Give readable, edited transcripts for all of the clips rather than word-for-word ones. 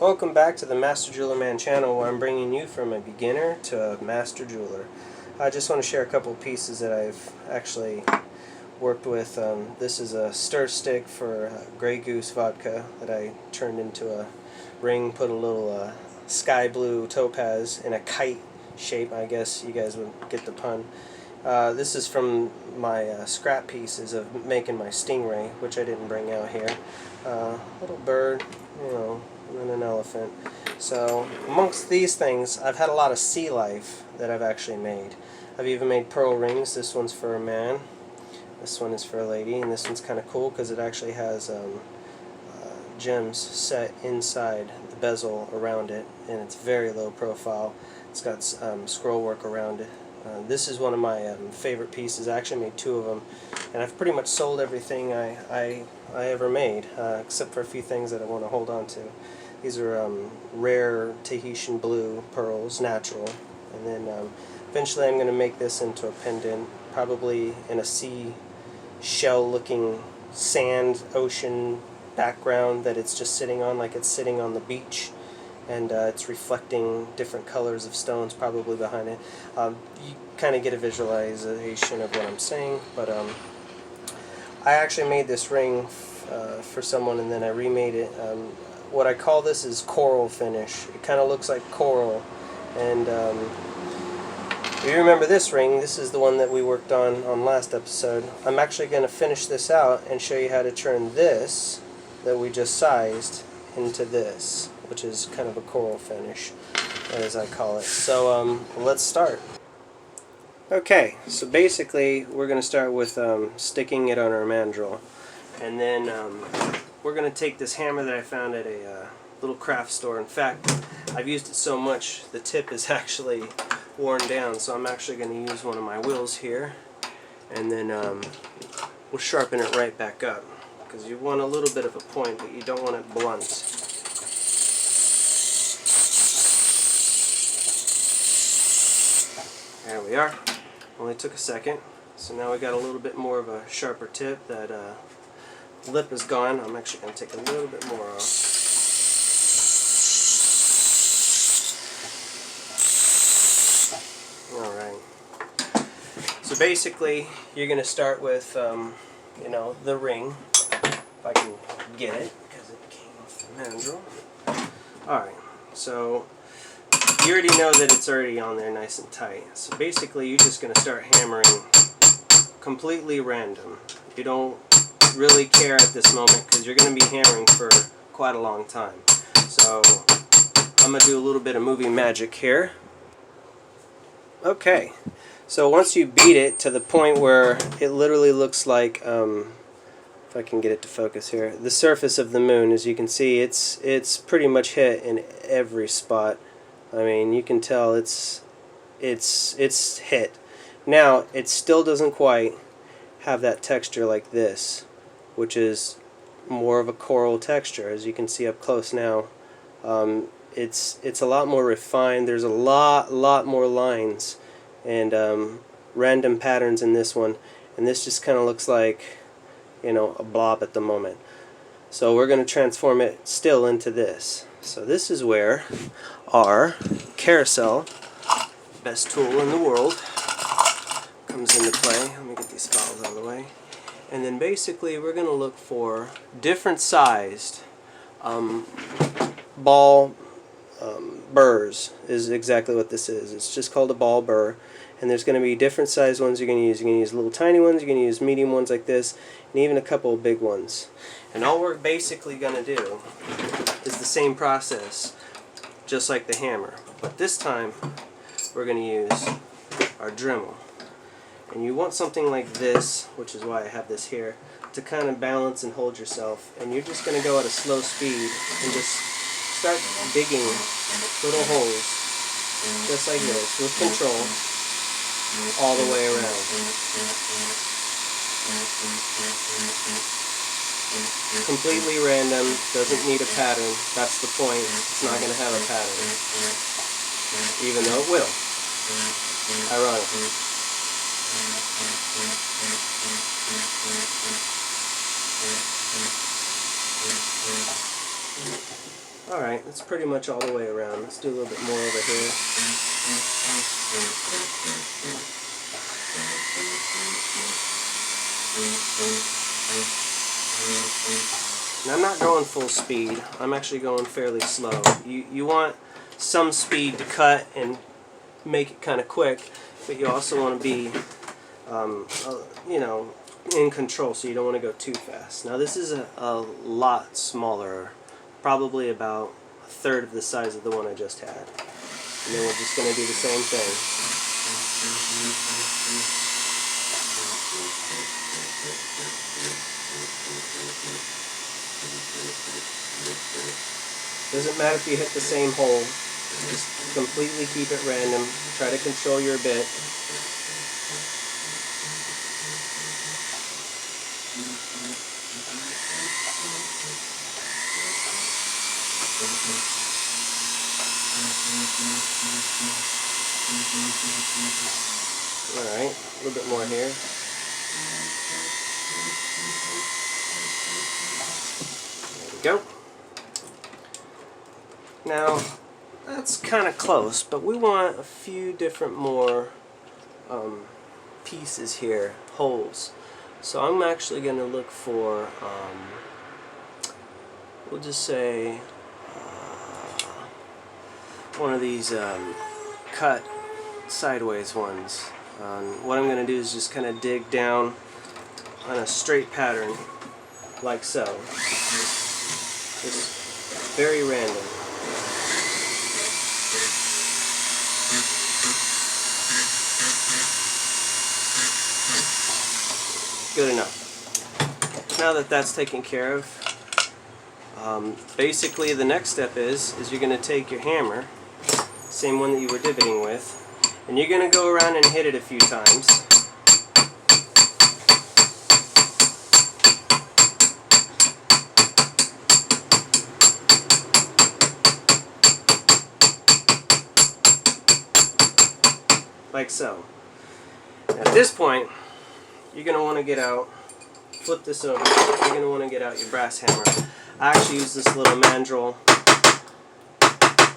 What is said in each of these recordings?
Welcome back to the Master Jeweler Man channel, where I'm bringing you from a beginner to a master jeweler. I just want to share a couple pieces that I've actually worked with. This is a stir stick for Grey Goose vodka that I turned into a ring, put a little sky blue topaz in a kite shape. I guess you guys would get the pun. This is from my scrap pieces of making my stingray, which I didn't bring out here. Little bird, and then an elephant. So amongst these things, I've had a lot of sea life that I've actually made. I've even made pearl rings. This one's for a man, this one is for a lady, and this one's kind of cool because it actually has gems set inside the bezel around it, and it's very low profile. It's got scroll work around it. This is one of my favorite pieces. I actually made two of them, and I've pretty much sold everything I ever made, except for a few things that I want to hold on to. These are rare Tahitian blue pearls, natural, and then eventually I'm going to make this into a pendant, probably in a sea shell looking sand ocean background that it's just sitting on, like it's sitting on the beach, and it's reflecting different colors of stones probably behind it. You kind of get a visualization of what I'm saying, but I actually made this ring for someone, and then I remade it. What I call this is coral finish. It kind of looks like coral, and if you remember this ring, this is the one that we worked on last episode. I'm actually going to finish this out and show you how to turn this that we just sized into this, which is kind of a coral finish, as I call it. So let's start. Okay, so basically we're going to start with sticking it on our mandrel, and then we're going to take this hammer that I found at a little craft store. In fact, I've used it so much the tip is actually worn down, so I'm actually going to use one of my wheels here, and then we'll sharpen it right back up, because you want a little bit of a point, but you don't want it blunt. There we are. Only took a second. So now we got a little bit more of a sharper tip. That lip is gone. I'm actually going to take a little bit more off. Alright. So basically, you're going to start with, the ring. If I can get it, because it came off the mandrel. Alright. So you already know that it's already on there nice and tight. So basically you're just going to start hammering completely random. You don't really care at this moment because you're going to be hammering for quite a long time. So I'm going to do a little bit of movie magic here. Okay, so once you beat it to the point where it literally looks like, if I can get it to focus here, the surface of the moon, as you can see, it's pretty much hit in every spot. I mean, you can tell it's hit. Now, it still doesn't quite have that texture like this, which is more of a coral texture, as you can see up close now. It's a lot more refined. There's a lot more lines and random patterns in this one, and this just kind of looks like, a blob at the moment. So we're going to transform it still into this. So this is where our carousel, best tool in the world, comes into play. Let me get these files out of the way. And then basically we're going to look for different sized ball burrs is exactly what this is. It's just called a ball burr. And there's going to be different sized ones you're going to use. You're going to use little tiny ones, you're going to use medium ones like this, and even a couple of big ones. And all we're basically going to do is the same process, just like the hammer. But this time, we're going to use our Dremel. And you want something like this, which is why I have this here, to kind of balance and hold yourself. And you're just going to go at a slow speed and just start digging little holes, just like this, with control, all the way around. Completely random, doesn't need a pattern. That's the point. It's not going to have a pattern, even though it will. Ironically. Alright, that's pretty much all the way around. Let's do a little bit more over here. Now I'm not going full speed. I'm actually going fairly slow. You want some speed to cut and make it kind of quick, but you also want to be, you know, in control, so you don't want to go too fast. Now this is a lot smaller, probably about a third of the size of the one I just had. And then we're just going to do the same thing. Doesn't matter if you hit the same hole, just completely keep it random. Try to control your bit. Alright, a little bit more here. There we go. Now, that's kind of close, but we want a few different more pieces here, holes. So I'm actually going to look for, we'll just say, one of these cut sideways ones. What I'm going to do is just kind of dig down on a straight pattern, like so. Just very random. Good enough. Now that that's taken care of, basically the next step is you're going to take your hammer, same one that you were divoting with, and you're going to go around and hit it a few times. Like so. At this point, you're going to want to get out, flip this over, you're going to want to get out your brass hammer. I actually use this little mandrel,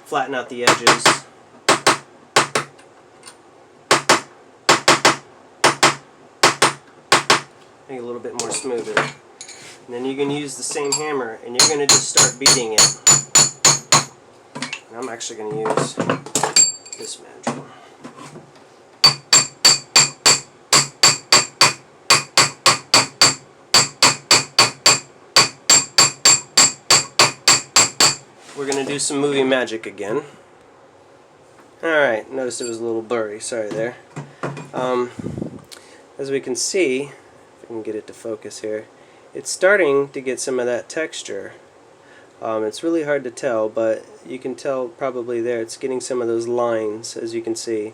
flatten out the edges. Make it a little bit more smoother. And then you can use the same hammer and you're going to just start beating it. And I'm actually going to use this mandrel. We're going to do some movie magic again. Alright, notice it was a little blurry, sorry there. As we can see, if I can get it to focus here, it's starting to get some of that texture. It's really hard to tell, but you can tell probably there it's getting some of those lines, as you can see.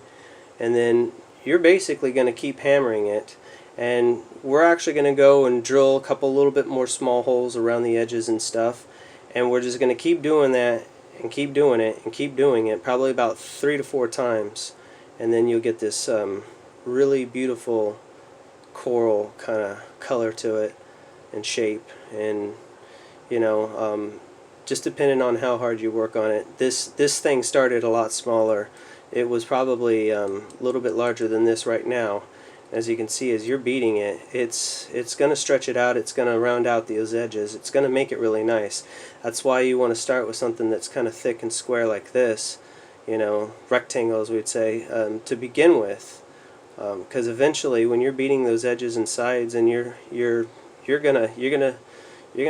And then you're basically going to keep hammering it, and we're actually going to go and drill a couple little bit more small holes around the edges and stuff. And we're just going to keep doing that and keep doing it and keep doing it, probably about 3 to 4 times, and then you'll get this really beautiful coral kind of color to it and shape. And you know, just depending on how hard you work on it. This thing started a lot smaller. It was probably a little bit larger than this right now. As you can see, as you're beating it, it's going to stretch it out, it's going to round out those edges, it's going to make it really nice. That's why you want to start with something that's kind of thick and square like this, you know, rectangles we'd say, to begin with. Because eventually when you're beating those edges and sides and you're gonna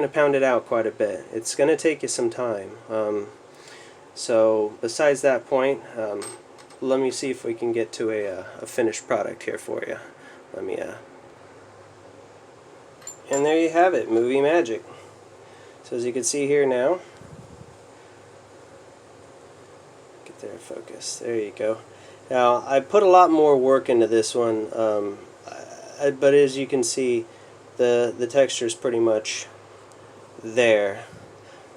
pound it out quite a bit. It's going to take you some time. So besides that point, let me see if we can get to a finished product here for you. Let me and there you have it, movie magic. So as you can see here now, get there, focus, there you go. Now I put a lot more work into this one, but as you can see, the texture is pretty much there.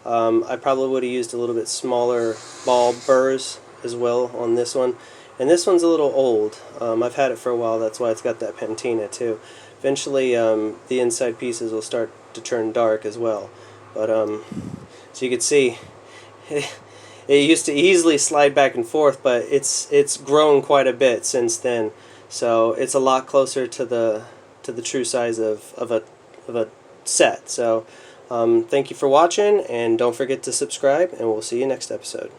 I probably would have used a little bit smaller ball burrs as well on this one, and this one's a little old. I've had it for a while, that's why it's got that patina too. Eventually the inside pieces will start to turn dark as well, but so you can see it used to easily slide back and forth, but it's grown quite a bit since then. So it's a lot closer to the true size of a set. So thank you for watching, and don't forget to subscribe, and we'll see you next episode.